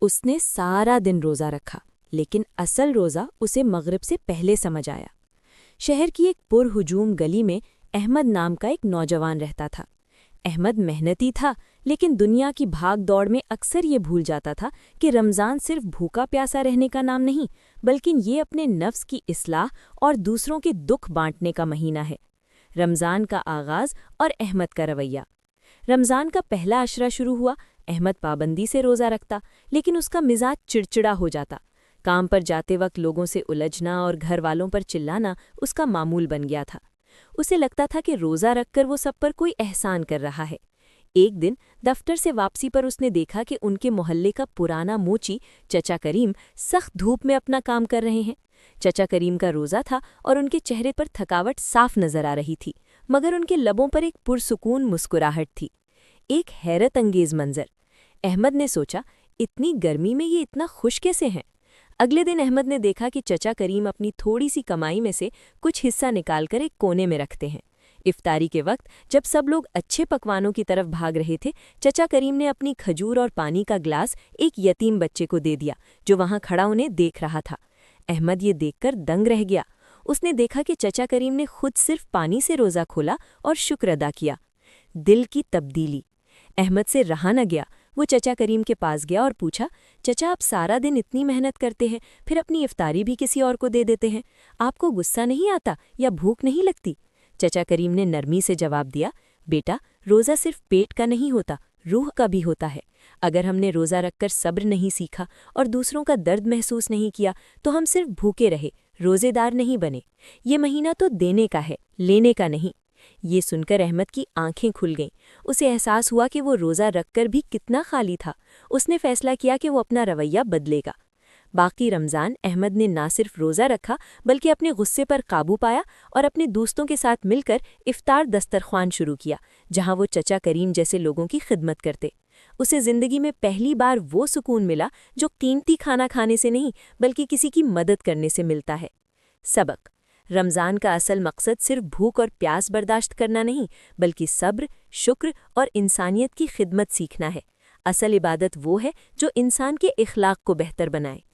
اس نے سارا دن روزہ رکھا، لیکن اصل روزہ اسے مغرب سے پہلے سمجھ آیا۔ شہر کی ایک پرہجوم گلی میں احمد نام کا ایک نوجوان رہتا تھا۔ احمد محنتی تھا، لیکن دنیا کی بھاگ دوڑ میں اکثر یہ بھول جاتا تھا کہ رمضان صرف بھوکا پیاسا رہنے کا نام نہیں، بلکہ یہ اپنے نفس کی اصلاح اور دوسروں کے دکھ بانٹنے کا مہینہ ہے۔ رمضان کا آغاز اور احمد کا رویہ۔ رمضان کا پہلا عشرہ شروع ہوا۔ احمد پابندی سے روزہ رکھتا، لیکن اس کا مزاج چڑچڑا ہو جاتا۔ کام پر جاتے وقت لوگوں سے الجھنا اور گھر والوں پر چلانا اس کا معمول بن گیا تھا۔ اسے لگتا تھا کہ روزہ رکھ کر وہ سب پر کوئی احسان کر رہا ہے۔ ایک دن دفتر سے واپسی پر اس نے دیکھا کہ ان کے محلے کا پرانا موچی چچا کریم سخت دھوپ میں اپنا کام کر رہے ہیں۔ چچا کریم کا روزہ تھا اور ان کے چہرے پر تھکاوٹ صاف نظر آ رہی تھی، مگر ان کے لبوں پر ایک پرسکون مسکراہٹ تھی۔ ایک حیرت انگیز منظر۔ احمد نے سوچا، اتنی گرمی میں یہ اتنا خوش کیسے ہیں؟ اگلے دن احمد نے دیکھا کہ چچا کریم اپنی تھوڑی سی کمائی میں سے کچھ حصہ نکال کر ایک کونے میں رکھتے ہیں۔ افطاری کے وقت جب سب لوگ اچھے پکوانوں کی طرف بھاگ رہے تھے، چچا کریم نے اپنی کھجور اور پانی کا گلاس ایک یتیم بچے کو دے دیا جو وہاں کھڑا انہیں دیکھ رہا تھا۔ احمد یہ دیکھ کر دنگ رہ گیا۔ اس نے دیکھا کہ چچا کریم نے خود صرف پانی سے روزہ کھولا اور شکر ادا کیا۔ دل کی تبدیلی۔ احمد سے رہا نہ گیا۔ وہ چچا کریم کے پاس گیا اور پوچھا، چچا آپ سارا دن اتنی محنت کرتے ہیں، پھر اپنی افطاری بھی کسی اور کو دے دیتے ہیں، آپ کو غصہ نہیں آتا یا بھوک نہیں لگتی؟ چچا کریم نے نرمی سے جواب دیا، بیٹا، روزہ صرف پیٹ کا نہیں ہوتا، روح کا بھی ہوتا ہے۔ اگر ہم نے روزہ رکھ کر صبر نہیں سیکھا اور دوسروں کا درد محسوس نہیں کیا تو ہم صرف بھوکے رہے، روزے دار نہیں بنے۔ یہ مہینہ تو دینے کا ہے، لینے کا نہیں۔ یہ سن کر احمد کی آنکھیں کھل گئیں۔ اسے احساس ہوا کہ وہ روزہ رکھ کر بھی کتنا خالی تھا۔ اس نے فیصلہ کیا کہ وہ اپنا رویہ بدلے گا۔ باقی رمضان احمد نے نہ صرف روزہ رکھا بلکہ اپنے غصے پر قابو پایا اور اپنے دوستوں کے ساتھ مل کر افطار دسترخوان شروع کیا، جہاں وہ چچا کریم جیسے لوگوں کی خدمت کرتے۔ اسے زندگی میں پہلی بار وہ سکون ملا جو قیمتی کھانا کھانے سے نہیں بلکہ کسی کی مدد کرنے سے ملتا ہے۔ سبق: رمضان کا اصل مقصد صرف بھوک اور پیاس برداشت کرنا نہیں بلکہ صبر، شکر اور انسانیت کی خدمت سیکھنا ہے۔ اصل عبادت وہ ہے جو انسان کے اخلاق کو بہتر بنائے۔